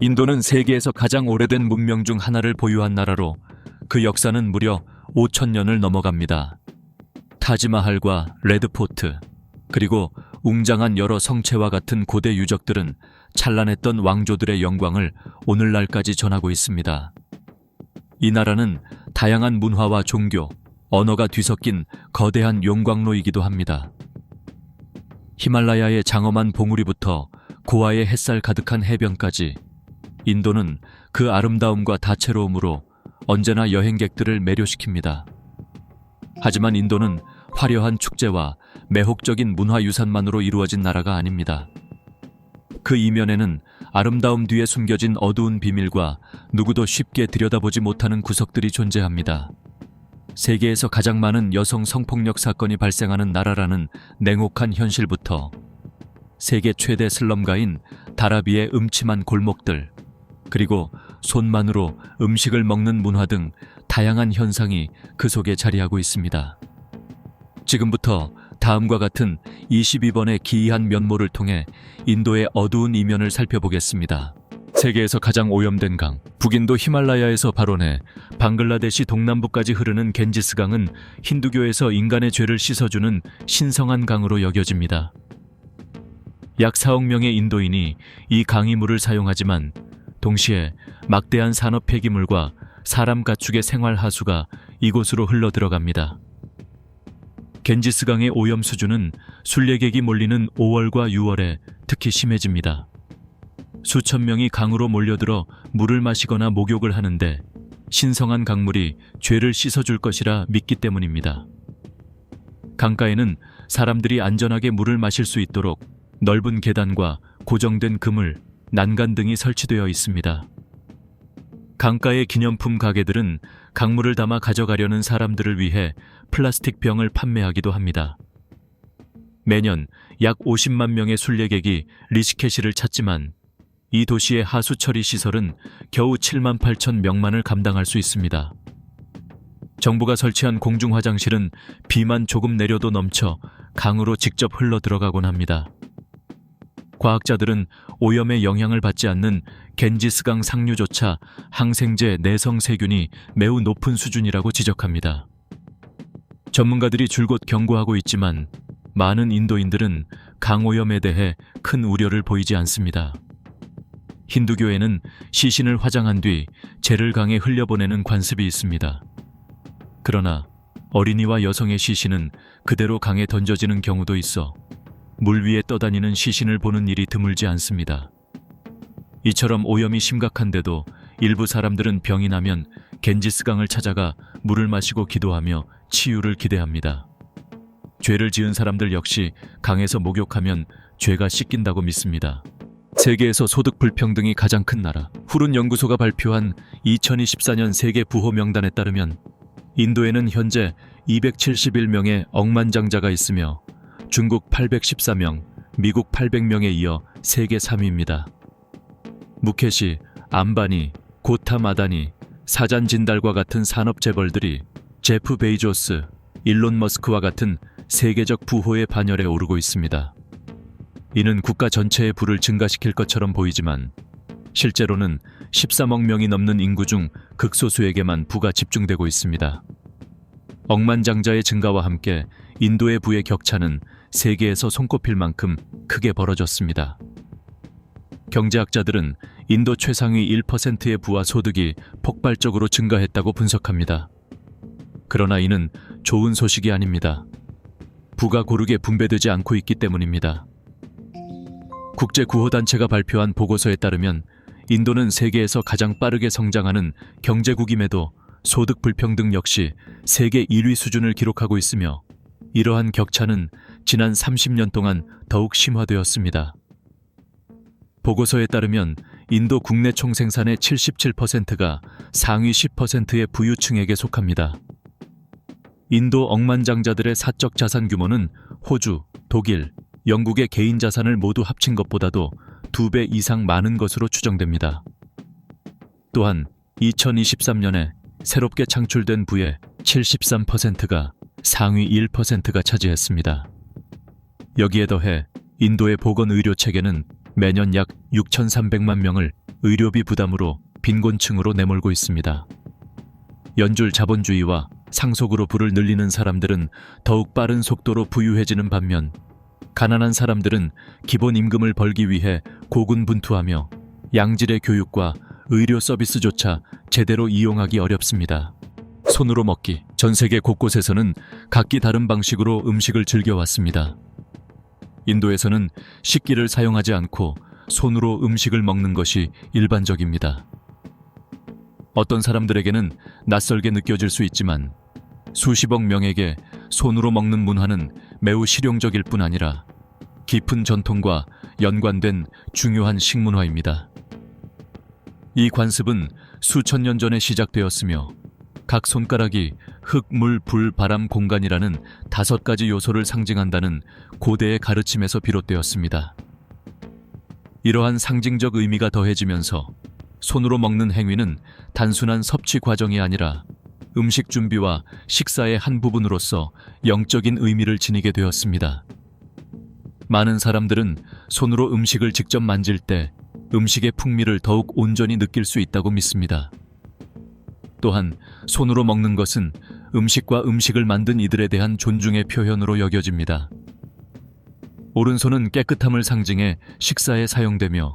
인도는 세계에서 가장 오래된 문명 중 하나를 보유한 나라로 그 역사는 무려 5,000년을 넘어갑니다. 타지마할과 레드포트, 그리고 웅장한 여러 성체와 같은 고대 유적들은 찬란했던 왕조들의 영광을 오늘날까지 전하고 있습니다. 이 나라는 다양한 문화와 종교, 언어가 뒤섞인 거대한 용광로이기도 합니다. 히말라야의 장엄한 봉우리부터 고아의 햇살 가득한 해변까지 인도는 그 아름다움과 다채로움으로 언제나 여행객들을 매료시킵니다. 하지만 인도는 화려한 축제와 매혹적인 문화유산만으로 이루어진 나라가 아닙니다. 그 이면에는 아름다움 뒤에 숨겨진 어두운 비밀과 누구도 쉽게 들여다보지 못하는 구석들이 존재합니다. 세계에서 가장 많은 여성 성폭력 사건이 발생하는 나라라는 냉혹한 현실부터 세계 최대 슬럼가인 다라비의 음침한 골목들, 그리고 손만으로 음식을 먹는 문화 등 다양한 현상이 그 속에 자리하고 있습니다. 지금부터 다음과 같은 22번의 기이한 면모를 통해 인도의 어두운 이면을 살펴보겠습니다. 세계에서 가장 오염된 강, 북인도 히말라야에서 발원해 방글라데시 동남부까지 흐르는 겐지스강은 힌두교에서 인간의 죄를 씻어주는 신성한 강으로 여겨집니다. 약 4억 명의 인도인이 이 강의 물을 사용하지만 동시에 막대한 산업 폐기물과 사람 가축의 생활 하수가 이곳으로 흘러 들어갑니다. 겐지스강의 오염 수준은 순례객이 몰리는 5월과 6월에 특히 심해집니다. 수천 명이 강으로 몰려들어 물을 마시거나 목욕을 하는데 신성한 강물이 죄를 씻어줄 것이라 믿기 때문입니다. 강가에는 사람들이 안전하게 물을 마실 수 있도록 넓은 계단과 고정된 그물, 난간 등이 설치되어 있습니다. 강가의 기념품 가게들은 강물을 담아 가져가려는 사람들을 위해 플라스틱 병을 판매하기도 합니다. 매년 약 50만 명의 순례객이 리시케시를 찾지만 이 도시의 하수 처리 시설은 겨우 7만 8천 명만을 감당할 수 있습니다. 정부가 설치한 공중 화장실은 비만 조금 내려도 넘쳐 강으로 직접 흘러 들어가곤 합니다. 과학자들은 오염의 영향을 받지 않는 겐지스강 상류조차 항생제 내성 세균이 매우 높은 수준이라고 지적합니다. 전문가들이 줄곧 경고하고 있지만 많은 인도인들은 강오염에 대해 큰 우려를 보이지 않습니다. 힌두교에는 시신을 화장한 뒤 재를 강에 흘려보내는 관습이 있습니다. 그러나 어린이와 여성의 시신은 그대로 강에 던져지는 경우도 있어 물 위에 떠다니는 시신을 보는 일이 드물지 않습니다. 이처럼 오염이 심각한데도 일부 사람들은 병이 나면 겐지스강을 찾아가 물을 마시고 기도하며 치유를 기대합니다. 죄를 지은 사람들 역시 강에서 목욕하면 죄가 씻긴다고 믿습니다. 세계에서 소득 불평등이 가장 큰 나라, 후룬 연구소가 발표한 2024년 세계 부호 명단에 따르면 인도에는 현재 271명의 억만장자가 있으며 중국 814명, 미국 800명에 이어 세계 3위입니다. 무케시, 암바니, 고탐 아다니, 사잔 진달과 같은 산업 재벌들이 제프 베이조스, 일론 머스크와 같은 세계적 부호의 반열에 오르고 있습니다. 이는 국가 전체의 부를 증가시킬 것처럼 보이지만 실제로는 13억 명이 넘는 인구 중 극소수에게만 부가 집중되고 있습니다. 억만장자의 증가와 함께 인도의 부의 격차는 세계에서 손꼽힐 만큼 크게 벌어졌습니다. 경제학자들은 인도 최상위 1%의 부와 소득이 폭발적으로 증가했다고 분석합니다. 그러나 이는 좋은 소식이 아닙니다. 부가 고르게 분배되지 않고 있기 때문입니다. 국제구호단체가 발표한 보고서에 따르면 인도는 세계에서 가장 빠르게 성장하는 경제국임에도 소득 불평등 역시 세계 1위 수준을 기록하고 있으며 이러한 격차는 지난 30년 동안 더욱 심화되었습니다. 보고서에 따르면 인도 국내 총생산의 77%가 상위 10%의 부유층에게 속합니다. 인도 억만장자들의 사적 자산 규모는 호주, 독일, 영국의 개인 자산을 모두 합친 것보다도 2배 이상 많은 것으로 추정됩니다. 또한 2023년에 새롭게 창출된 부의 73%가 상위 1%가 차지했습니다. 여기에 더해 인도의 보건의료 체계는 매년 약 6,300만 명을 의료비 부담으로 빈곤층으로 내몰고 있습니다. 연줄 자본주의와 상속으로 부를 늘리는 사람들은 더욱 빠른 속도로 부유해지는 반면 가난한 사람들은 기본 임금을 벌기 위해 고군분투하며 양질의 교육과 의료 서비스조차 제대로 이용하기 어렵습니다. 손으로 먹기. 전 세계 곳곳에서는 각기 다른 방식으로 음식을 즐겨왔습니다. 인도에서는 식기를 사용하지 않고 손으로 음식을 먹는 것이 일반적입니다. 어떤 사람들에게는 낯설게 느껴질 수 있지만 수십억 명에게 손으로 먹는 문화는 매우 실용적일 뿐 아니라 깊은 전통과 연관된 중요한 식문화입니다. 이 관습은 수천 년 전에 시작되었으며 각 손가락이 흙, 물, 불, 바람, 공간이라는 5가지 요소를 상징한다는 고대의 가르침에서 비롯되었습니다. 이러한 상징적 의미가 더해지면서 손으로 먹는 행위는 단순한 섭취 과정이 아니라 음식 준비와 식사의 한 부분으로서 영적인 의미를 지니게 되었습니다. 많은 사람들은 손으로 음식을 직접 만질 때 음식의 풍미를 더욱 온전히 느낄 수 있다고 믿습니다. 또한 손으로 먹는 것은 음식과 음식을 만든 이들에 대한 존중의 표현으로 여겨집니다. 오른손은 깨끗함을 상징해 식사에 사용되며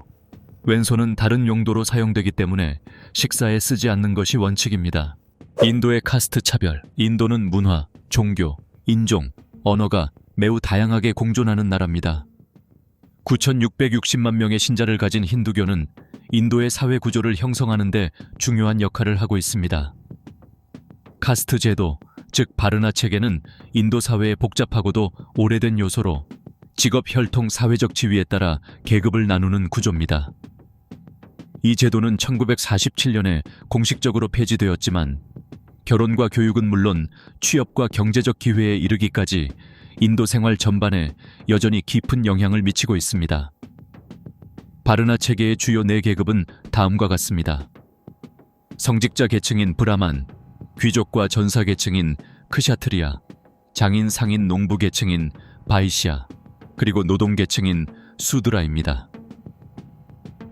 왼손은 다른 용도로 사용되기 때문에 식사에 쓰지 않는 것이 원칙입니다. 인도의 카스트 차별. 인도는 문화, 종교, 인종, 언어가 매우 다양하게 공존하는 나라입니다. 9,660만 명의 신자를 가진 힌두교는 인도의 사회 구조를 형성하는 데 중요한 역할을 하고 있습니다. 카스트 제도, 즉 바르나 체계는 인도 사회의 복잡하고도 오래된 요소로 직업 혈통 사회적 지위에 따라 계급을 나누는 구조입니다. 이 제도는 1947년에 공식적으로 폐지되었지만 결혼과 교육은 물론 취업과 경제적 기회에 이르기까지 인도 생활 전반에 여전히 깊은 영향을 미치고 있습니다. 바르나 체계의 주요 4계급은 다음과 같습니다. 성직자 계층인 브라만, 귀족과 전사 계층인 크샤트리아, 장인 상인 농부 계층인 바이시아, 그리고 노동 계층인 수드라입니다.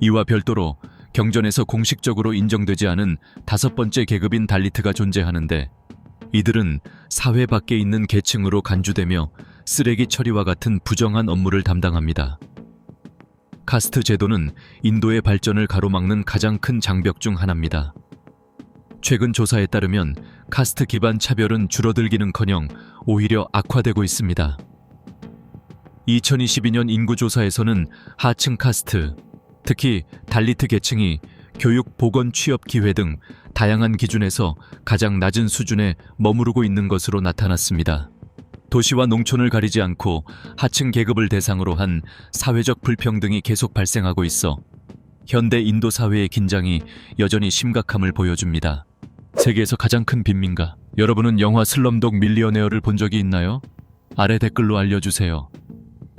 이와 별도로 경전에서 공식적으로 인정되지 않은 5번째 계급인 달리트가 존재하는데 이들은 사회 밖에 있는 계층으로 간주되며 쓰레기 처리와 같은 부정한 업무를 담당합니다. 카스트 제도는 인도의 발전을 가로막는 가장 큰 장벽 중 하나입니다. 최근 조사에 따르면 카스트 기반 차별은 줄어들기는커녕 오히려 악화되고 있습니다. 2022년 인구조사에서는 하층 카스트, 특히 달리트 계층이 교육, 보건, 취업 기회 등 다양한 기준에서 가장 낮은 수준에 머무르고 있는 것으로 나타났습니다. 도시와 농촌을 가리지 않고 하층 계급을 대상으로 한 사회적 불평등이 계속 발생하고 있어 현대 인도 사회의 긴장이 여전히 심각함을 보여줍니다. 세계에서 가장 큰 빈민가. 여러분은 영화 슬럼독 밀리어네어를 본 적이 있나요? 아래 댓글로 알려주세요.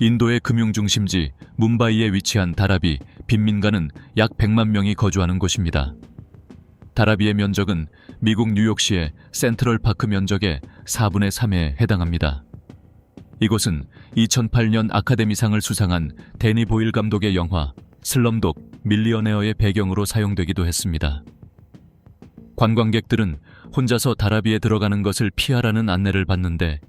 인도의 금융중심지 뭄바이에 위치한 다라비 빈민가는 약 100만 명이 거주하는 곳입니다. 다라비의 면적은 미국 뉴욕시의 센트럴파크 면적의 4분의 3에 해당합니다. 이곳은 2008년 아카데미상을 수상한 데니 보일 감독의 영화 슬럼독 밀리어네어의 배경으로 사용되기도 했습니다. 관광객들은 혼자서 다라비에 들어가는 것을 피하라는 안내를 받는데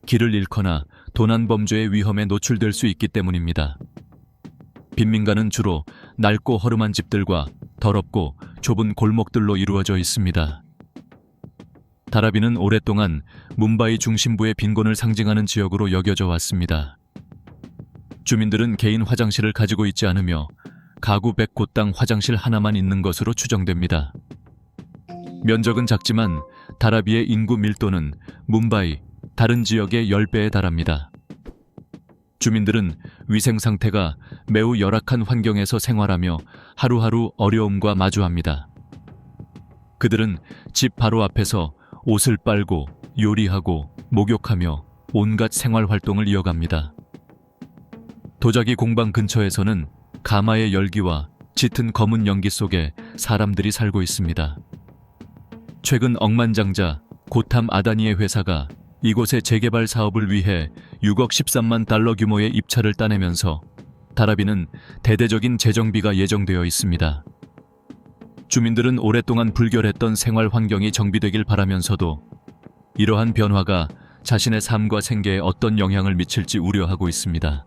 길을 잃거나 도난 범죄의 위험에 노출될 수 있기 때문입니다. 빈민가는 주로 낡고 허름한 집들과 더럽고 좁은 골목들로 이루어져 있습니다. 다라비는 오랫동안 뭄바이 중심부의 빈곤을 상징하는 지역으로 여겨져 왔습니다. 주민들은 개인 화장실을 가지고 있지 않으며 가구 100곳당 화장실 하나만 있는 것으로 추정됩니다. 면적은 작지만 다라비의 인구 밀도는 뭄바이 다른 지역의 10배에 달합니다. 주민들은 위생 상태가 매우 열악한 환경에서 생활하며 하루하루 어려움과 마주합니다. 그들은 집 바로 앞에서 옷을 빨고 요리하고 목욕하며 온갖 생활 활동을 이어갑니다. 도자기 공방 근처에서는 가마의 열기와 짙은 검은 연기 속에 사람들이 살고 있습니다. 최근 억만장자 고탐 아다니의 회사가 이곳의 재개발 사업을 위해 6억 13만 달러 규모의 입찰을 따내면서 다라비는 대대적인 재정비가 예정되어 있습니다. 주민들은 오랫동안 불결했던 생활 환경이 정비되길 바라면서도 이러한 변화가 자신의 삶과 생계에 어떤 영향을 미칠지 우려하고 있습니다.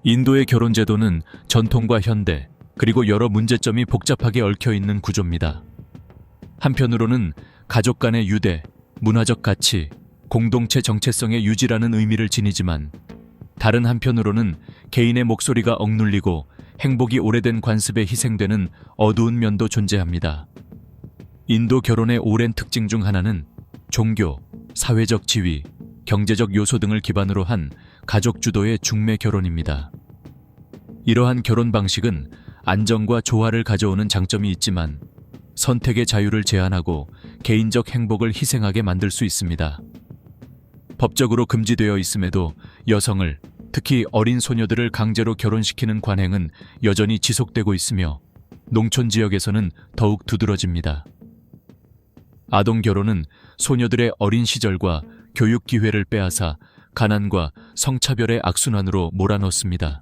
인도의 결혼제도는 전통과 현대, 그리고 여러 문제점이 복잡하게 얽혀있는 구조입니다. 한편으로는 가족 간의 유대, 문화적 가치, 공동체 정체성의 유지라는 의미를 지니지만 다른 한편으로는 개인의 목소리가 억눌리고 행복이 오래된 관습에 희생되는 어두운 면도 존재합니다. 인도 결혼의 오랜 특징 중 하나는 종교, 사회적 지위, 경제적 요소 등을 기반으로 한 가족 주도의 중매 결혼입니다. 이러한 결혼 방식은 안정과 조화를 가져오는 장점이 있지만 선택의 자유를 제한하고 개인적 행복을 희생하게 만들 수 있습니다. 법적으로 금지되어 있음에도 여성을, 특히 어린 소녀들을 강제로 결혼시키는 관행은 여전히 지속되고 있으며 농촌 지역에서는 더욱 두드러집니다. 아동 결혼은 소녀들의 어린 시절과 교육 기회를 빼앗아 가난과 성차별의 악순환으로 몰아넣습니다.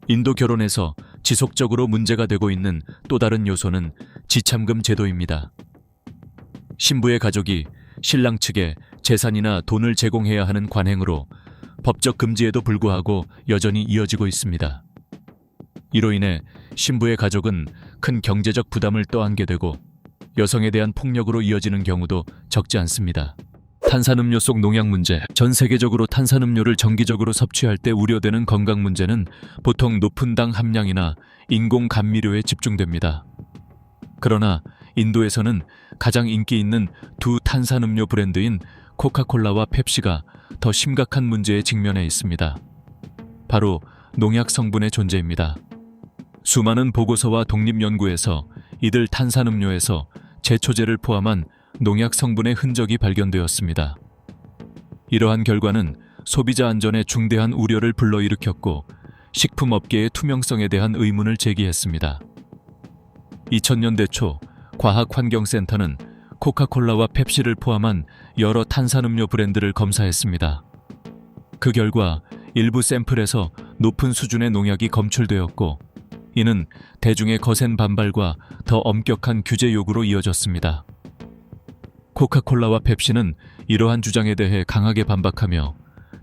인도 결혼에서 지속적으로 문제가 되고 있는 또 다른 요소는 지참금 제도입니다. 신부의 가족이 신랑 측에 재산이나 돈을 제공해야 하는 관행으로 법적 금지에도 불구하고 여전히 이어지고 있습니다. 이로 인해 신부의 가족은 큰 경제적 부담을 떠안게 되고 여성에 대한 폭력으로 이어지는 경우도 적지 않습니다. 탄산음료 속 농약 문제. 전 세계적으로 탄산음료를 정기적으로 섭취할 때 우려되는 건강 문제는 보통 높은 당 함량이나 인공 감미료에 집중됩니다. 그러나 인도에서는 가장 인기 있는 두 탄산음료 브랜드인 코카콜라와 펩시가 더 심각한 문제에 직면해 있습니다. 바로 농약 성분의 존재입니다. 수많은 보고서와 독립연구에서 이들 탄산음료에서 제초제를 포함한 농약 성분의 흔적이 발견되었습니다. 이러한 결과는 소비자 안전에 중대한 우려를 불러일으켰고 식품업계의 투명성에 대한 의문을 제기했습니다. 2000년대 초 과학환경센터는 코카콜라와 펩시를 포함한 여러 탄산음료 브랜드를 검사했습니다. 그 결과 일부 샘플에서 높은 수준의 농약이 검출되었고 이는 대중의 거센 반발과 더 엄격한 규제 요구로 이어졌습니다. 코카콜라와 펩시는 이러한 주장에 대해 강하게 반박하며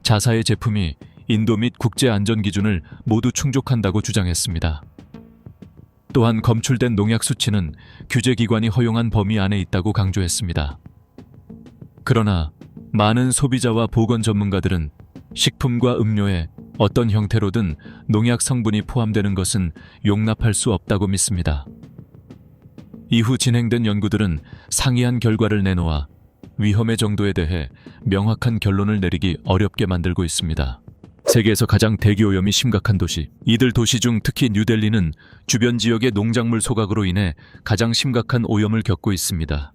자사의 제품이 인도 및 국제 안전 기준을 모두 충족한다고 주장했습니다. 또한 검출된 농약 수치는 규제기관이 허용한 범위 안에 있다고 강조했습니다. 그러나 많은 소비자와 보건 전문가들은 식품과 음료에 어떤 형태로든 농약 성분이 포함되는 것은 용납할 수 없다고 믿습니다. 이후 진행된 연구들은 상이한 결과를 내놓아 위험의 정도에 대해 명확한 결론을 내리기 어렵게 만들고 있습니다. 세계에서 가장 대기오염이 심각한 도시. 이들 도시 중 특히 뉴델리는 주변 지역의 농작물 소각으로 인해 가장 심각한 오염을 겪고 있습니다.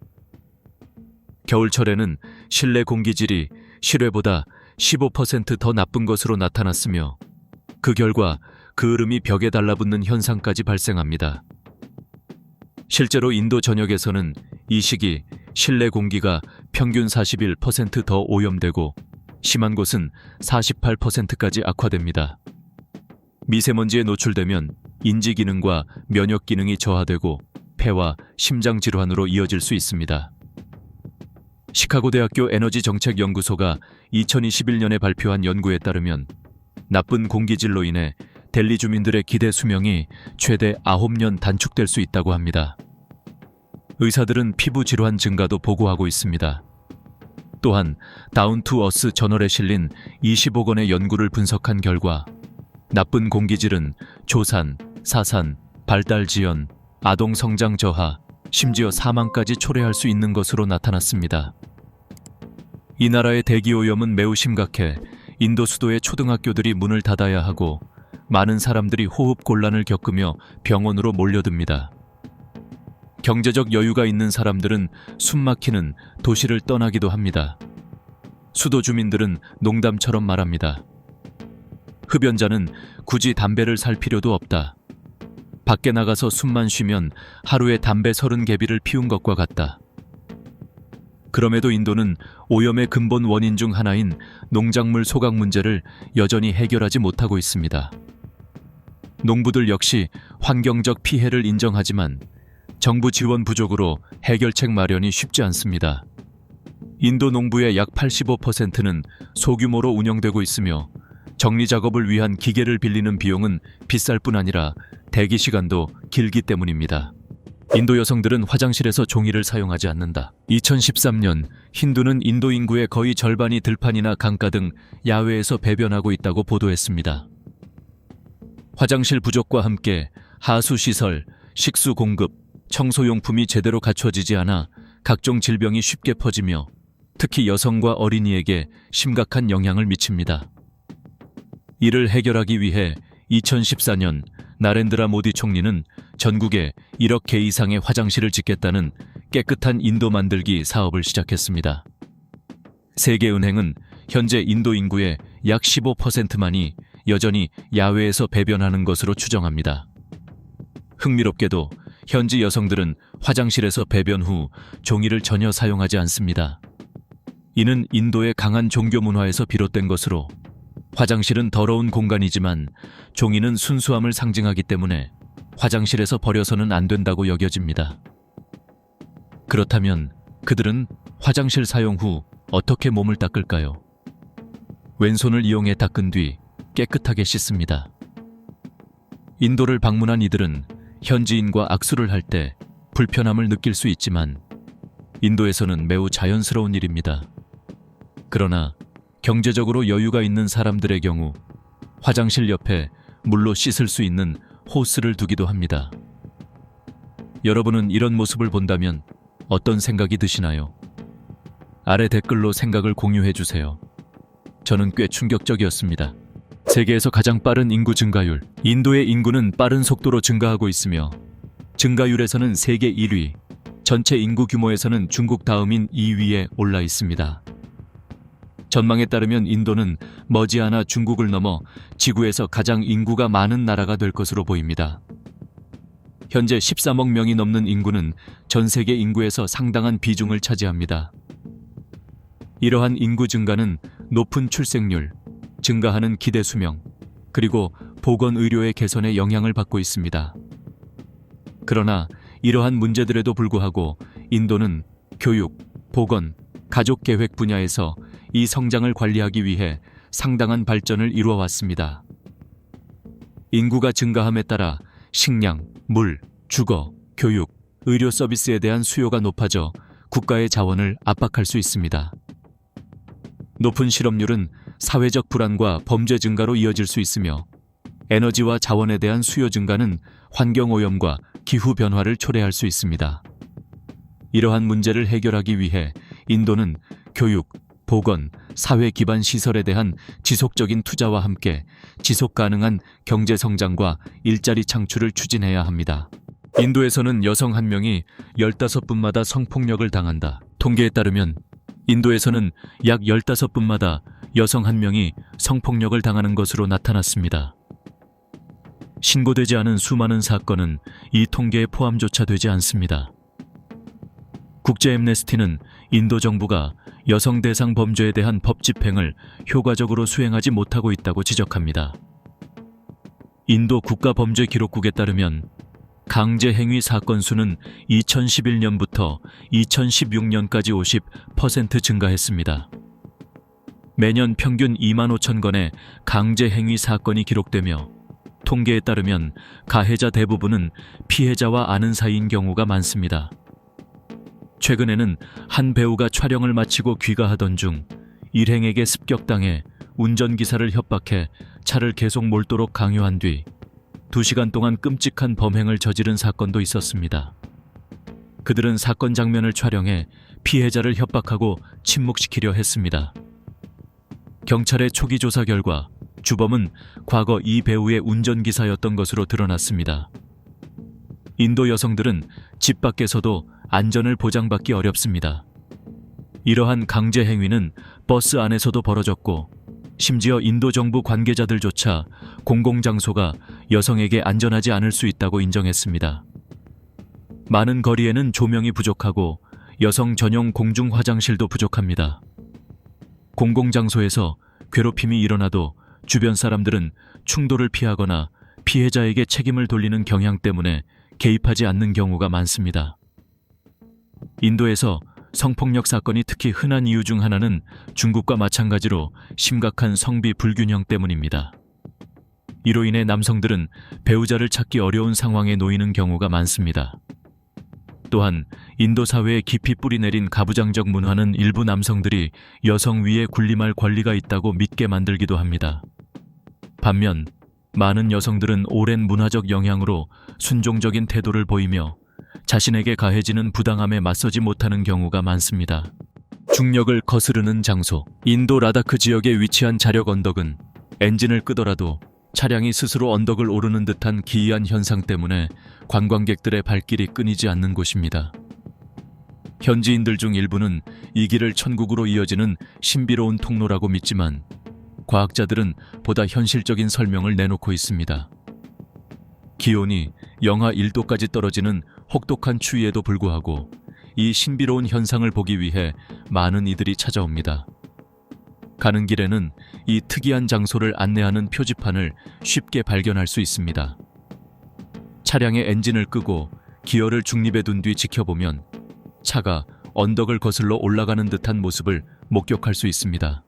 겨울철에는 실내 공기질이 실외보다 15% 더 나쁜 것으로 나타났으며 그 결과 그을음이 벽에 달라붙는 현상까지 발생합니다. 실제로 인도 전역에서는 이 시기 실내 공기가 평균 41% 더 오염되고 심한 곳은 48%까지 악화됩니다. 미세먼지에 노출되면 인지 기능과 면역 기능이 저하되고 폐와 심장 질환으로 이어질 수 있습니다. 시카고 대학교 에너지 정책 연구소가 2021년에 발표한 연구에 따르면 나쁜 공기질로 인해 델리 주민들의 기대 수명이 최대 9년 단축될 수 있다고 합니다. 의사들은 피부 질환 증가도 보고하고 있습니다. 또한 다운 투 어스 저널에 실린 25건의 연구를 분석한 결과 나쁜 공기질은 조산, 사산, 발달 지연, 아동 성장 저하, 심지어 사망까지 초래할 수 있는 것으로 나타났습니다. 이 나라의 대기오염은 매우 심각해 인도 수도의 초등학교들이 문을 닫아야 하고 많은 사람들이 호흡 곤란을 겪으며 병원으로 몰려듭니다. 경제적 여유가 있는 사람들은 숨막히는 도시를 떠나기도 합니다. 수도 주민들은 농담처럼 말합니다. 흡연자는 굳이 담배를 살 필요도 없다. 밖에 나가서 숨만 쉬면 하루에 담배 30개비를 피운 것과 같다. 그럼에도 인도는 오염의 근본 원인 중 하나인 농작물 소각 문제를 여전히 해결하지 못하고 있습니다. 농부들 역시 환경적 피해를 인정하지만 정부 지원 부족으로 해결책 마련이 쉽지 않습니다. 인도 농부의 약 85%는 소규모로 운영되고 있으며 정리 작업을 위한 기계를 빌리는 비용은 비쌀 뿐 아니라 대기 시간도 길기 때문입니다. 인도 여성들은 화장실에서 종이를 사용하지 않는다. 2013년 힌두는 인도 인구의 거의 절반이 들판이나 강가 등 야외에서 배변하고 있다고 보도했습니다. 화장실 부족과 함께 하수시설, 식수 공급, 청소용품이 제대로 갖춰지지 않아 각종 질병이 쉽게 퍼지며 특히 여성과 어린이에게 심각한 영향을 미칩니다. 이를 해결하기 위해 2014년 나렌드라 모디 총리는 전국에 1억 개 이상의 화장실을 짓겠다는 깨끗한 인도 만들기 사업을 시작했습니다. 세계은행은 현재 인도 인구의 약 15%만이 여전히 야외에서 배변하는 것으로 추정합니다. 흥미롭게도 현지 여성들은 화장실에서 배변 후 종이를 전혀 사용하지 않습니다. 이는 인도의 강한 종교 문화에서 비롯된 것으로 화장실은 더러운 공간이지만 종이는 순수함을 상징하기 때문에 화장실에서 버려서는 안 된다고 여겨집니다. 그렇다면 그들은 화장실 사용 후 어떻게 몸을 닦을까요? 왼손을 이용해 닦은 뒤 깨끗하게 씻습니다. 인도를 방문한 이들은 현지인과 악수를 할 때 불편함을 느낄 수 있지만 인도에서는 매우 자연스러운 일입니다. 그러나 경제적으로 여유가 있는 사람들의 경우 화장실 옆에 물로 씻을 수 있는 호스를 두기도 합니다. 여러분은 이런 모습을 본다면 어떤 생각이 드시나요? 아래 댓글로 생각을 공유해 주세요. 저는 꽤 충격적이었습니다. 세계에서 가장 빠른 인구 증가율. 인도의 인구는 빠른 속도로 증가하고 있으며 증가율에서는 세계 1위, 전체 인구 규모에서는 중국 다음인 2위에 올라 있습니다. 전망에 따르면 인도는 머지않아 중국을 넘어 지구에서 가장 인구가 많은 나라가 될 것으로 보입니다. 현재 13억 명이 넘는 인구는 전 세계 인구에서 상당한 비중을 차지합니다. 이러한 인구 증가는 높은 출생률, 증가하는 기대 수명, 그리고 보건의료의 개선에 영향을 받고 있습니다. 그러나 이러한 문제들에도 불구하고 인도는 교육, 보건, 가족계획 분야에서 이 성장을 관리하기 위해 상당한 발전을 이루어왔습니다. 인구가 증가함에 따라 식량, 물, 주거, 교육, 의료 서비스에 대한 수요가 높아져 국가의 자원을 압박할 수 있습니다. 높은 실업률은 사회적 불안과 범죄 증가로 이어질 수 있으며 에너지와 자원에 대한 수요 증가는 환경오염과 기후변화를 초래할 수 있습니다. 이러한 문제를 해결하기 위해 인도는 교육, 보건, 사회 기반 시설에 대한 지속적인 투자와 함께 지속 가능한 경제 성장과 일자리 창출을 추진해야 합니다. 인도에서는 여성 1명이 15분마다 성폭력을 당한다. 통계에 따르면 인도에서는 약 15분마다 여성 1명이 성폭력을 당하는 것으로 나타났습니다. 신고되지 않은 수많은 사건은 이 통계에 포함조차 되지 않습니다. 국제 앰네스티는 인도 정부가 여성 대상 범죄에 대한 법 집행을 효과적으로 수행하지 못하고 있다고 지적합니다. 인도 국가범죄기록국에 따르면 강제 행위 사건 수는 2011년부터 2016년까지 50% 증가했습니다. 매년 평균 2만 5천 건의 강제 행위 사건이 기록되며 통계에 따르면 가해자 대부분은 피해자와 아는 사이인 경우가 많습니다. 최근에는 한 배우가 촬영을 마치고 귀가하던 중 일행에게 습격당해 운전기사를 협박해 차를 계속 몰도록 강요한 뒤 2시간 동안 끔찍한 범행을 저지른 사건도 있었습니다. 그들은 사건 장면을 촬영해 피해자를 협박하고 침묵시키려 했습니다. 경찰의 초기 조사 결과 주범은 과거 이 배우의 운전기사였던 것으로 드러났습니다. 인도 여성들은 집 밖에서도 안전을 보장받기 어렵습니다. 이러한 강제 행위는 버스 안에서도 벌어졌고 심지어 인도 정부 관계자들조차 공공장소가 여성에게 안전하지 않을 수 있다고 인정했습니다. 많은 거리에는 조명이 부족하고 여성 전용 공중 화장실도 부족합니다. 공공장소에서 괴롭힘이 일어나도 주변 사람들은 충돌을 피하거나 피해자에게 책임을 돌리는 경향 때문에 개입하지 않는 경우가 많습니다. 인도에서 성폭력 사건이 특히 흔한 이유 중 하나는 중국과 마찬가지로 심각한 성비 불균형 때문입니다. 이로 인해 남성들은 배우자를 찾기 어려운 상황에 놓이는 경우가 많습니다. 또한 인도 사회에 깊이 뿌리내린 가부장적 문화는 일부 남성들이 여성 위에 군림할 권리가 있다고 믿게 만들기도 합니다. 반면 많은 여성들은 오랜 문화적 영향으로 순종적인 태도를 보이며 자신에게 가해지는 부당함에 맞서지 못하는 경우가 많습니다. 중력을 거스르는 장소. 인도 라다크 지역에 위치한 자력 언덕은 엔진을 끄더라도 차량이 스스로 언덕을 오르는 듯한 기이한 현상 때문에 관광객들의 발길이 끊이지 않는 곳입니다. 현지인들 중 일부는 이 길을 천국으로 이어지는 신비로운 통로라고 믿지만 과학자들은 보다 현실적인 설명을 내놓고 있습니다. 기온이 영하 1도까지 떨어지는 혹독한 추위에도 불구하고 이 신비로운 현상을 보기 위해 많은 이들이 찾아옵니다. 가는 길에는 이 특이한 장소를 안내하는 표지판을 쉽게 발견할 수 있습니다. 차량의 엔진을 끄고 기어를 중립에 둔 뒤 지켜보면 차가 언덕을 거슬러 올라가는 듯한 모습을 목격할 수 있습니다.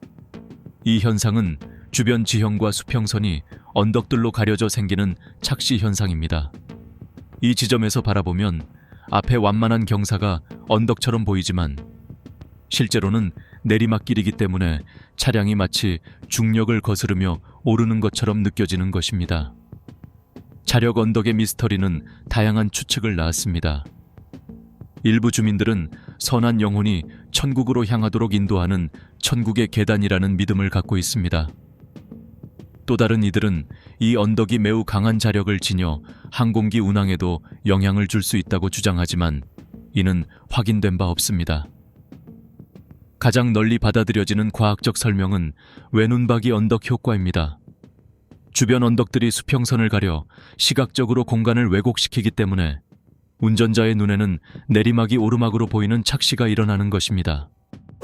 이 현상은 주변 지형과 수평선이 언덕들로 가려져 생기는 착시 현상입니다. 이 지점에서 바라보면 앞에 완만한 경사가 언덕처럼 보이지만 실제로는 내리막길이기 때문에 차량이 마치 중력을 거스르며 오르는 것처럼 느껴지는 것입니다. 자력 언덕의 미스터리는 다양한 추측을 낳았습니다. 일부 주민들은 선한 영혼이 천국으로 향하도록 인도하는 천국의 계단이라는 믿음을 갖고 있습니다. 또 다른 이들은 이 언덕이 매우 강한 자력을 지녀 항공기 운항에도 영향을 줄 수 있다고 주장하지만 이는 확인된 바 없습니다. 가장 널리 받아들여지는 과학적 설명은 외눈박이 언덕 효과입니다. 주변 언덕들이 수평선을 가려 시각적으로 공간을 왜곡시키기 때문에 운전자의 눈에는 내리막이 오르막으로 보이는 착시가 일어나는 것입니다.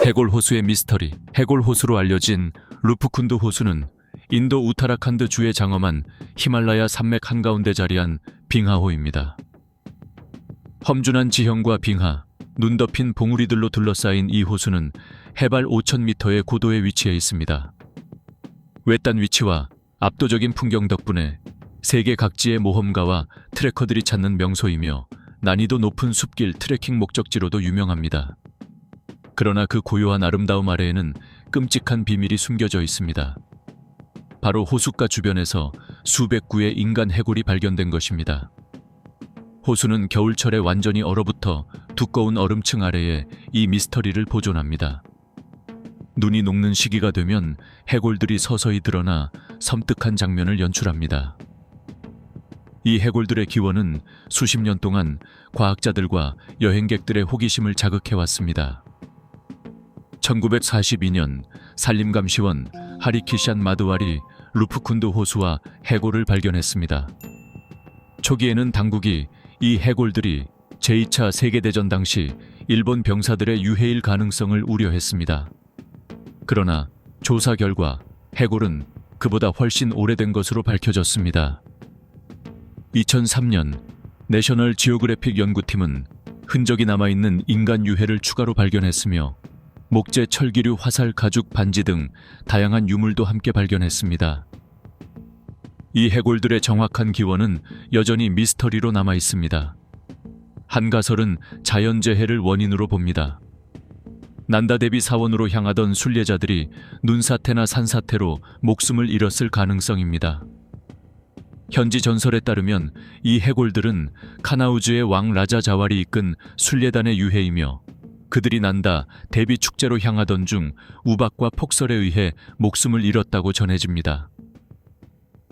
해골 호수의 미스터리. 해골 호수로 알려진 루프쿤드 호수는 인도 우타라칸드 주에 장엄한 히말라야 산맥 한가운데 자리한 빙하호입니다. 험준한 지형과 빙하, 눈 덮인 봉우리들로 둘러싸인 이 호수는 해발 5,000m의 고도에 위치해 있습니다. 외딴 위치와 압도적인 풍경 덕분에 세계 각지의 모험가와 트레커들이 찾는 명소이며 난이도 높은 숲길 트레킹 목적지로도 유명합니다. 그러나 그 고요한 아름다움 아래에는 끔찍한 비밀이 숨겨져 있습니다. 바로 호숫가 주변에서 수백 구의 인간 해골이 발견된 것입니다. 호수는 겨울철에 완전히 얼어붙어 두꺼운 얼음층 아래에 이 미스터리를 보존합니다. 눈이 녹는 시기가 되면 해골들이 서서히 드러나 섬뜩한 장면을 연출합니다. 이 해골들의 기원은 수십 년 동안 과학자들과 여행객들의 호기심을 자극해왔습니다. 1942년 산림감시원 하리키샨 마드왈이 루프쿤드 호수와 해골을 발견했습니다. 초기에는 당국이 이 해골들이 제2차 세계대전 당시 일본 병사들의 유해일 가능성을 우려했습니다. 그러나 조사 결과 해골은 그보다 훨씬 오래된 것으로 밝혀졌습니다. 2003년 내셔널 지오그래픽 연구팀은 흔적이 남아있는 인간 유해를 추가로 발견했으며 목재 철기류 화살 가죽 반지 등 다양한 유물도 함께 발견했습니다. 이 해골들의 정확한 기원은 여전히 미스터리로 남아 있습니다. 한 가설은 자연재해를 원인으로 봅니다. 난다데비 사원으로 향하던 순례자들이 눈사태나 산사태로 목숨을 잃었을 가능성입니다. 현지 전설에 따르면 이 해골들은 카나우즈의 왕 라자 자왈이 이끈 순례단의 유해이며 그들이 난다 대비 축제로 향하던 중 우박과 폭설에 의해 목숨을 잃었다고 전해집니다.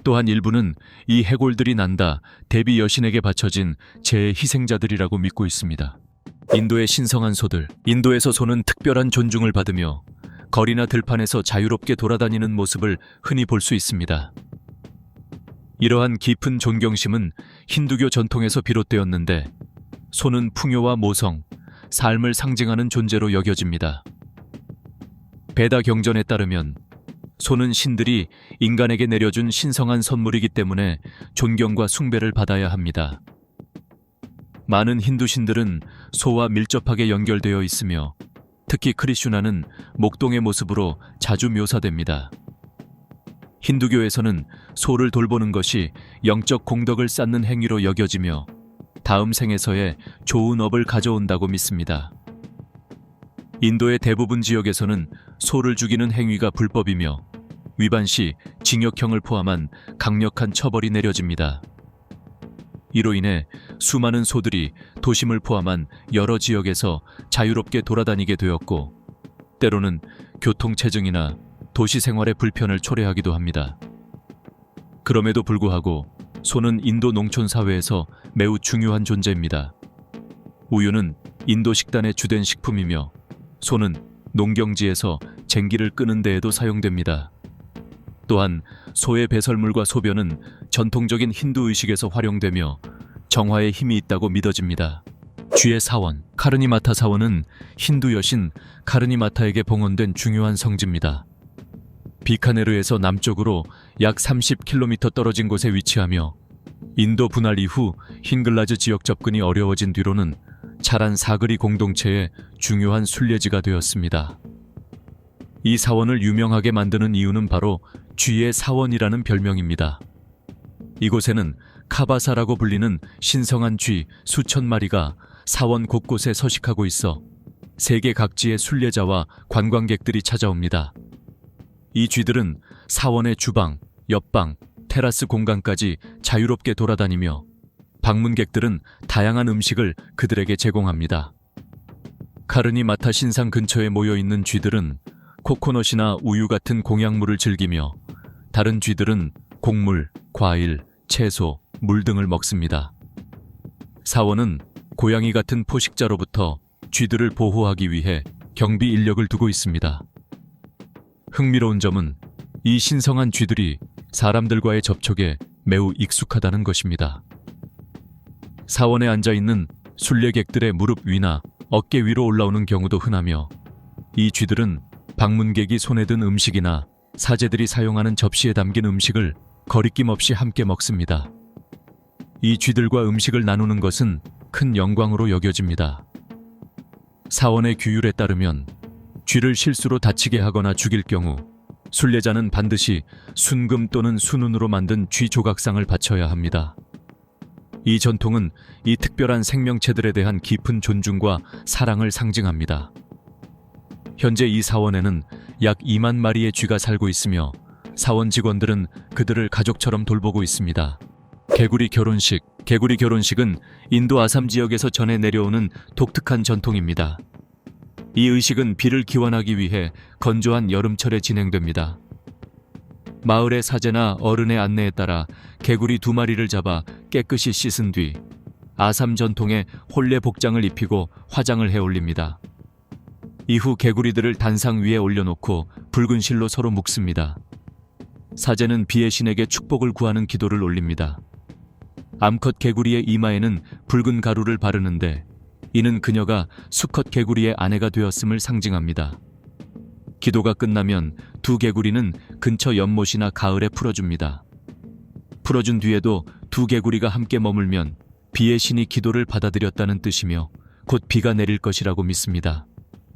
또한 일부는 이 해골들이 난다 대비 여신에게 바쳐진 재해 희생자들이라고 믿고 있습니다. 인도의 신성한 소들. 인도에서 소는 특별한 존중을 받으며 거리나 들판에서 자유롭게 돌아다니는 모습을 흔히 볼 수 있습니다. 이러한 깊은 존경심은 힌두교 전통에서 비롯되었는데 소는 풍요와 모성, 삶을 상징하는 존재로 여겨집니다. 베다 경전에 따르면 소는 신들이 인간에게 내려준 신성한 선물이기 때문에 존경과 숭배를 받아야 합니다. 많은 힌두 신들은 소와 밀접하게 연결되어 있으며 특히 크리슈나는 목동의 모습으로 자주 묘사됩니다. 힌두교에서는 소를 돌보는 것이 영적 공덕을 쌓는 행위로 여겨지며 다음 생에서의 좋은 업을 가져온다고 믿습니다. 인도의 대부분 지역에서는 소를 죽이는 행위가 불법이며 위반 시 징역형을 포함한 강력한 처벌이 내려집니다. 이로 인해 수많은 소들이 도심을 포함한 여러 지역에서 자유롭게 돌아다니게 되었고 때로는 교통체증이나 도시 생활의 불편을 초래하기도 합니다. 그럼에도 불구하고 소는 인도 농촌 사회에서 매우 중요한 존재입니다. 우유는 인도 식단의 주된 식품이며 소는 농경지에서 쟁기를 끄는 데에도 사용됩니다. 또한 소의 배설물과 소변은 전통적인 힌두 의식에서 활용되며 정화에 힘이 있다고 믿어집니다. 쥐의 사원, 카르니마타 사원은 힌두 여신 카르니마타에게 봉헌된 중요한 성지입니다. 비카네르에서 남쪽으로 약 30km 떨어진 곳에 위치하며 인도 분할 이후 힝글라즈 지역 접근이 어려워진 뒤로는 자란 사그리 공동체의 중요한 순례지가 되었습니다. 이 사원을 유명하게 만드는 이유는 바로 쥐의 사원이라는 별명입니다. 이곳에는 카바사라고 불리는 신성한 쥐 수천 마리가 사원 곳곳에 서식하고 있어 세계 각지의 순례자와 관광객들이 찾아옵니다. 이 쥐들은 사원의 주방, 옆방, 테라스 공간까지 자유롭게 돌아다니며 방문객들은 다양한 음식을 그들에게 제공합니다. 카르니마타 신상 근처에 모여있는 쥐들은 코코넛이나 우유 같은 공약물을 즐기며 다른 쥐들은 곡물, 과일, 채소, 물 등을 먹습니다. 사원은 고양이 같은 포식자로부터 쥐들을 보호하기 위해 경비 인력을 두고 있습니다. 흥미로운 점은 이 신성한 쥐들이 사람들과의 접촉에 매우 익숙하다는 것입니다. 사원에 앉아있는 순례객들의 무릎 위나 어깨 위로 올라오는 경우도 흔하며 이 쥐들은 방문객이 손에 든 음식이나 사제들이 사용하는 접시에 담긴 음식을 거리낌 없이 함께 먹습니다. 이 쥐들과 음식을 나누는 것은 큰 영광으로 여겨집니다. 사원의 규율에 따르면 쥐를 실수로 다치게 하거나 죽일 경우 순례자는 반드시 순금 또는 순운으로 만든 쥐 조각상을 바쳐야 합니다. 이 전통은 이 특별한 생명체들에 대한 깊은 존중과 사랑을 상징합니다. 현재 이 사원에는 약 2만 마리의 쥐가 살고 있으며 사원 직원들은 그들을 가족처럼 돌보고 있습니다. 개구리 결혼식. 개구리 결혼식은 인도 아삼 지역에서 전해 내려오는 독특한 전통입니다. 이 의식은 비를 기원하기 위해 건조한 여름철에 진행됩니다. 마을의 사제나 어른의 안내에 따라 개구리 2마리를 잡아 깨끗이 씻은 뒤 아삼 전통의 홀레 복장을 입히고 화장을 해 올립니다. 이후 개구리들을 단상 위에 올려놓고 붉은 실로 서로 묶습니다. 사제는 비의 신에게 축복을 구하는 기도를 올립니다. 암컷 개구리의 이마에는 붉은 가루를 바르는데 이는 그녀가 수컷 개구리의 아내가 되었음을 상징합니다. 기도가 끝나면 두 개구리는 근처 연못이나 가을에 풀어줍니다. 풀어준 뒤에도 두 개구리가 함께 머물면 비의 신이 기도를 받아들였다는 뜻이며 곧 비가 내릴 것이라고 믿습니다.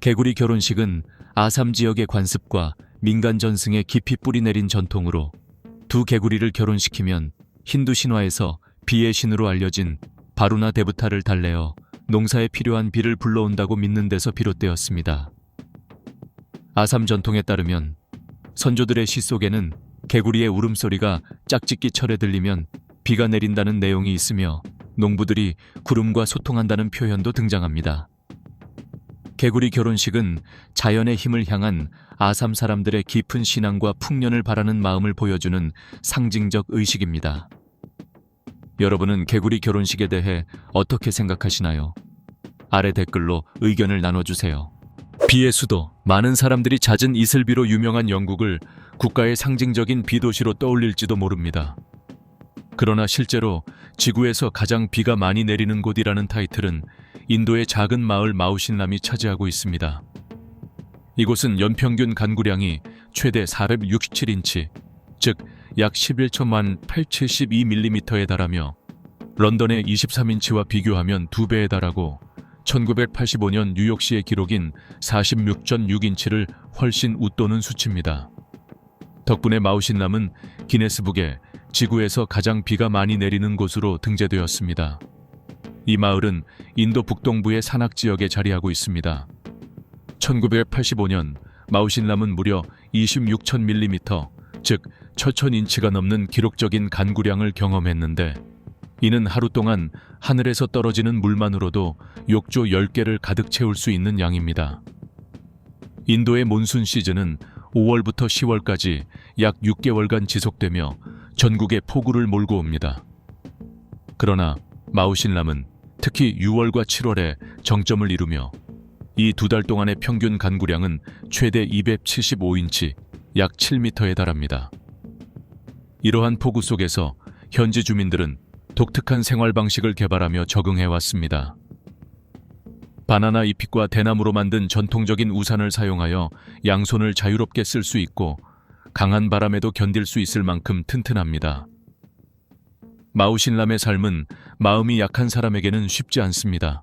개구리 결혼식은 아삼 지역의 관습과 민간 전승에 깊이 뿌리 내린 전통으로 두 개구리를 결혼시키면 힌두 신화에서 비의 신으로 알려진 바루나 데브타를 달래어 농사에 필요한 비를 불러온다고 믿는 데서 비롯되었습니다. 아삼 전통에 따르면 선조들의 시 속에는 개구리의 울음소리가 짝짓기철에 들리면 비가 내린다는 내용이 있으며 농부들이 구름과 소통한다는 표현도 등장합니다. 개구리 결혼식은 자연의 힘을 향한 아삼 사람들의 깊은 신앙과 풍년을 바라는 마음을 보여주는 상징적 의식입니다. 여러분은 개구리 결혼식에 대해 어떻게 생각하시나요? 아래 댓글로 의견을 나눠주세요. 비의 수도, 많은 사람들이 잦은 이슬비로 유명한 영국을 국가의 상징적인 비도시로 떠올릴지도 모릅니다. 그러나 실제로 지구에서 가장 비가 많이 내리는 곳이라는 타이틀은 인도의 작은 마을 마우신람이 차지하고 있습니다. 이곳은 연평균 간구량이 최대 467인치, 즉 약 11천만 872mm에 달하며 런던의 23인치와 비교하면 2배에 달하고 1985년 뉴욕시의 기록인 46.6인치를 훨씬 웃도는 수치입니다. 덕분에 마우신람은 기네스북에 지구에서 가장 비가 많이 내리는 곳으로 등재되었습니다. 이 마을은 인도 북동부의 산악지역에 자리하고 있습니다. 1985년 마우신람은 무려 26,000mm, 즉 1,000인치가 넘는 기록적인 간구량을 경험했는데 이는 하루 동안 하늘에서 떨어지는 물만으로도 욕조 10개를 가득 채울 수 있는 양입니다. 인도의 몬순 시즌은 5월부터 10월까지 약 6개월간 지속되며 전국에 폭우를 몰고 옵니다. 그러나 마우신람은 특히 6월과 7월에 정점을 이루며 이 2달 동안의 평균 간구량은 최대 275인치, 약 7m에 달합니다. 이러한 폭우 속에서 현지 주민들은 독특한 생활 방식을 개발하며 적응해왔습니다. 바나나 잎과 대나무로 만든 전통적인 우산을 사용하여 양손을 자유롭게 쓸 수 있고 강한 바람에도 견딜 수 있을 만큼 튼튼합니다. 마우신람의 삶은 마음이 약한 사람에게는 쉽지 않습니다.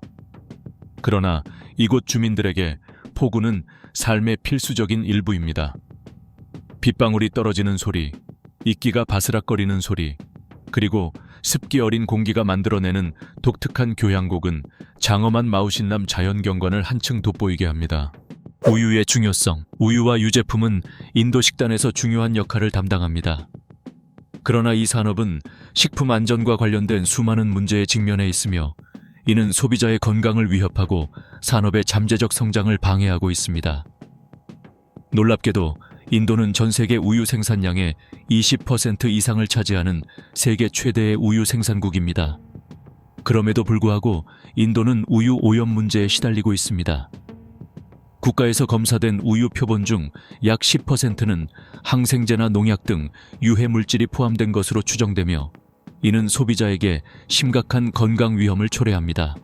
그러나 이곳 주민들에게 폭우는 삶의 필수적인 일부입니다. 빗방울이 떨어지는 소리, 이끼가 바스락거리는 소리, 그리고 습기 어린 공기가 만들어내는 독특한 교향곡은 장엄한 마우신람 자연경관을 한층 돋보이게 합니다. 우유의 중요성. 우유와 유제품은 인도 식단에서 중요한 역할을 담당합니다. 그러나 이 산업은 식품 안전과 관련된 수많은 문제에 직면해 있으며 이는 소비자의 건강을 위협하고 산업의 잠재적 성장을 방해하고 있습니다. 놀랍게도 인도는 전 세계 우유 생산량의 20% 이상을 차지하는 세계 최대의 우유 생산국입니다. 그럼에도 불구하고 인도는 우유 오염 문제에 시달리고 있습니다. 국가에서 검사된 우유 표본 중 약 10%는 항생제나 농약 등 유해 물질이 포함된 것으로 추정되며 이는 소비자에게 심각한 건강 위험을 초래합니다.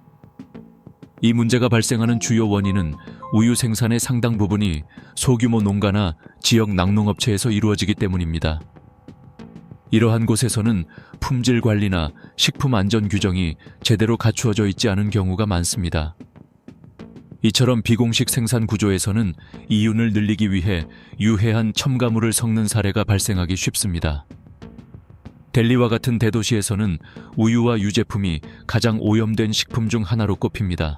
이 문제가 발생하는 주요 원인은 우유 생산의 상당 부분이 소규모 농가나 지역 낙농업체에서 이루어지기 때문입니다. 이러한 곳에서는 품질 관리나 식품 안전 규정이 제대로 갖추어져 있지 않은 경우가 많습니다. 이처럼 비공식 생산 구조에서는 이윤을 늘리기 위해 유해한 첨가물을 섞는 사례가 발생하기 쉽습니다. 델리와 같은 대도시에서는 우유와 유제품이 가장 오염된 식품 중 하나로 꼽힙니다.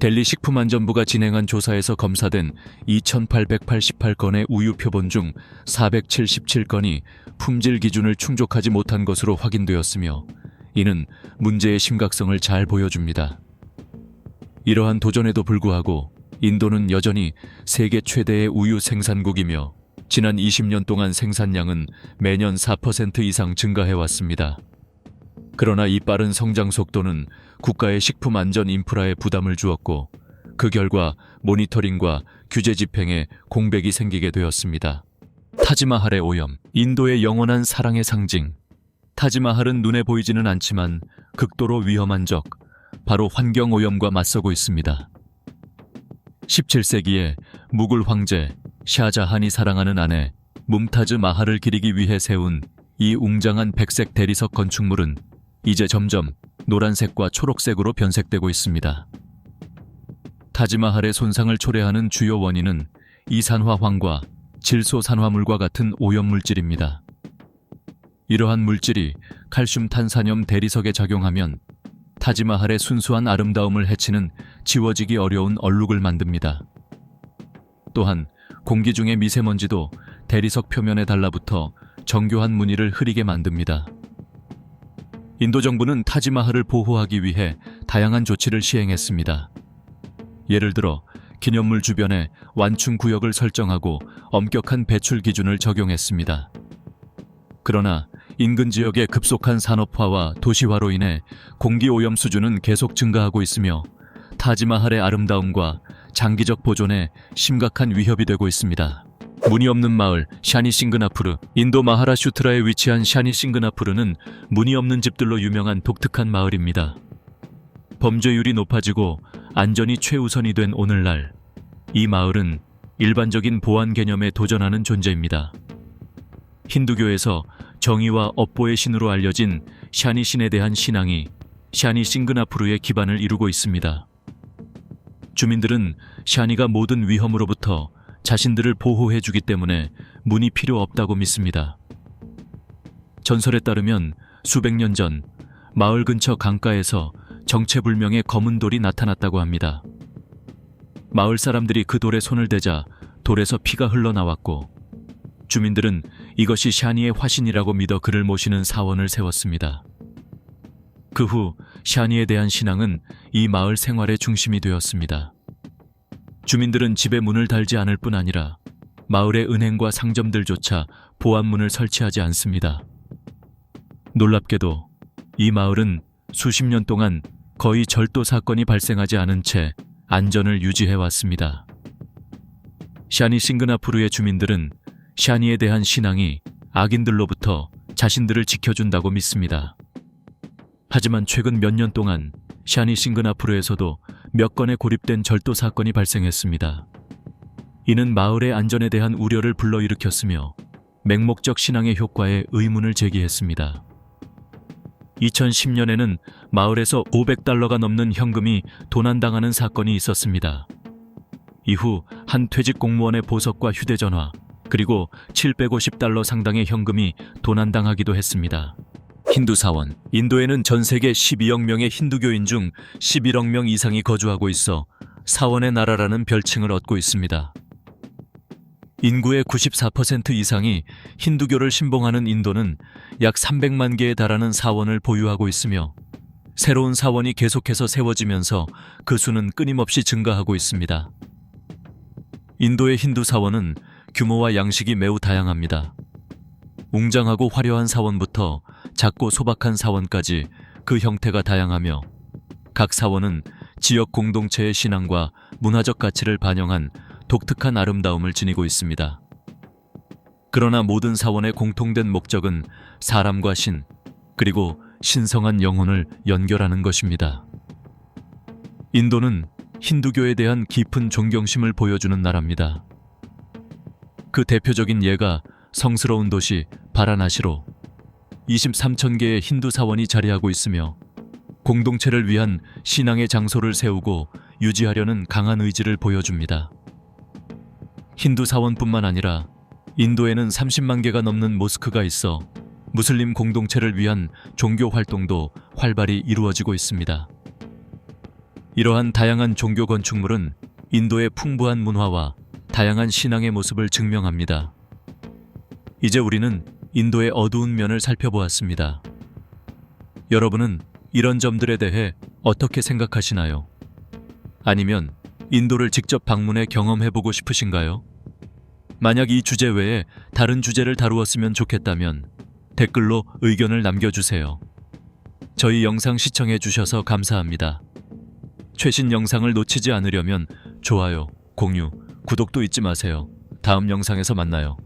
델리 식품안전부가 진행한 조사에서 검사된 2,888건의 우유 표본 중 477건이 품질 기준을 충족하지 못한 것으로 확인되었으며 이는 문제의 심각성을 잘 보여줍니다. 이러한 도전에도 불구하고 인도는 여전히 세계 최대의 우유 생산국이며 지난 20년 동안 생산량은 매년 4% 이상 증가해왔습니다. 그러나 이 빠른 성장 속도는 국가의 식품 안전 인프라에 부담을 주었고 그 결과 모니터링과 규제 집행에 공백이 생기게 되었습니다. 타지마할의 오염, 인도의 영원한 사랑의 상징. 타지마할은 눈에 보이지는 않지만 극도로 위험한 적, 바로 환경오염과 맞서고 있습니다. 17세기에 무굴 황제 샤자한이 사랑하는 아내 뭄타즈 마할을 기리기 위해 세운 이 웅장한 백색 대리석 건축물은 이제 점점 노란색과 초록색으로 변색되고 있습니다. 타지마할의 손상을 초래하는 주요 원인은 이산화황과 질소산화물과 같은 오염물질입니다. 이러한 물질이 칼슘 탄산염 대리석에 작용하면 타지마할의 순수한 아름다움을 해치는 지워지기 어려운 얼룩을 만듭니다. 또한 공기 중의 미세먼지도 대리석 표면에 달라붙어 정교한 무늬를 흐리게 만듭니다. 인도 정부는 타지마할을 보호하기 위해 다양한 조치를 시행했습니다. 예를 들어 기념물 주변에 완충 구역을 설정하고 엄격한 배출 기준을 적용했습니다. 그러나 인근 지역의 급속한 산업화와 도시화로 인해 공기 오염 수준은 계속 증가하고 있으며 타지마할의 아름다움과 장기적 보존에 심각한 위협이 되고 있습니다. 문이 없는 마을 샤니 싱그나푸르. 인도 마하라슈트라에 위치한 샤니 싱그나푸르는 문이 없는 집들로 유명한 독특한 마을입니다. 범죄율이 높아지고 안전이 최우선이 된 오늘날, 이 마을은 일반적인 보안 개념에 도전하는 존재입니다. 힌두교에서 정의와 업보의 신으로 알려진 샤니 신에 대한 신앙이 샤니 싱그나푸르의 기반을 이루고 있습니다. 주민들은 샤니가 모든 위험으로부터 자신들을 보호해주기 때문에 문이 필요 없다고 믿습니다. 전설에 따르면 수백 년 전 마을 근처 강가에서 정체불명의 검은 돌이 나타났다고 합니다. 마을 사람들이 그 돌에 손을 대자 돌에서 피가 흘러나왔고, 주민들은 이것이 샤니의 화신이라고 믿어 그를 모시는 사원을 세웠습니다. 그 후 샤니에 대한 신앙은 이 마을 생활의 중심이 되었습니다. 주민들은 집에 문을 달지 않을 뿐 아니라 마을의 은행과 상점들조차 보안문을 설치하지 않습니다. 놀랍게도 이 마을은 수십 년 동안 거의 절도 사건이 발생하지 않은 채 안전을 유지해왔습니다. 샤니 싱그나푸르의 주민들은 샤니에 대한 신앙이 악인들로부터 자신들을 지켜준다고 믿습니다. 하지만 최근 몇 년 동안 샤니 싱그나푸르에서도 몇 건의 고립된 절도 사건이 발생했습니다. 이는 마을의 안전에 대한 우려를 불러일으켰으며 맹목적 신앙의 효과에 의문을 제기했습니다. 2010년에는 마을에서 $500가 넘는 현금이 도난당하는 사건이 있었습니다. 이후 한 퇴직 공무원의 보석과 휴대전화, 그리고 $750 상당의 현금이 도난당하기도 했습니다. 힌두 사원. 인도에는 전 세계 12억 명의 힌두교인 중 11억 명 이상이 거주하고 있어 사원의 나라라는 별칭을 얻고 있습니다. 인구의 94% 이상이 힌두교를 신봉하는 인도는 약 300만 개에 달하는 사원을 보유하고 있으며, 새로운 사원이 계속해서 세워지면서 그 수는 끊임없이 증가하고 있습니다. 인도의 힌두 사원은 규모와 양식이 매우 다양합니다. 웅장하고 화려한 사원부터 작고 소박한 사원까지 그 형태가 다양하며, 각 사원은 지역 공동체의 신앙과 문화적 가치를 반영한 독특한 아름다움을 지니고 있습니다. 그러나 모든 사원의 공통된 목적은 사람과 신, 그리고 신성한 영혼을 연결하는 것입니다. 인도는 힌두교에 대한 깊은 존경심을 보여주는 나라입니다. 그 대표적인 예가 성스러운 도시 바라나시로 23천 개의 힌두 사원이 자리하고 있으며, 공동체를 위한 신앙의 장소를 세우고 유지하려는 강한 의지를 보여줍니다. 힌두 사원뿐만 아니라 인도에는 30만 개가 넘는 모스크가 있어 무슬림 공동체를 위한 종교 활동도 활발히 이루어지고 있습니다. 이러한 다양한 종교 건축물은 인도의 풍부한 문화와 다양한 신앙의 모습을 증명합니다. 이제 우리는 인도의 어두운 면을 살펴보았습니다. 여러분은 이런 점들에 대해 어떻게 생각하시나요? 아니면 인도를 직접 방문해 경험해보고 싶으신가요? 만약 이 주제 외에 다른 주제를 다루었으면 좋겠다면 댓글로 의견을 남겨주세요. 저희 영상 시청해주셔서 감사합니다. 최신 영상을 놓치지 않으려면 좋아요, 공유, 구독도 잊지 마세요. 다음 영상에서 만나요.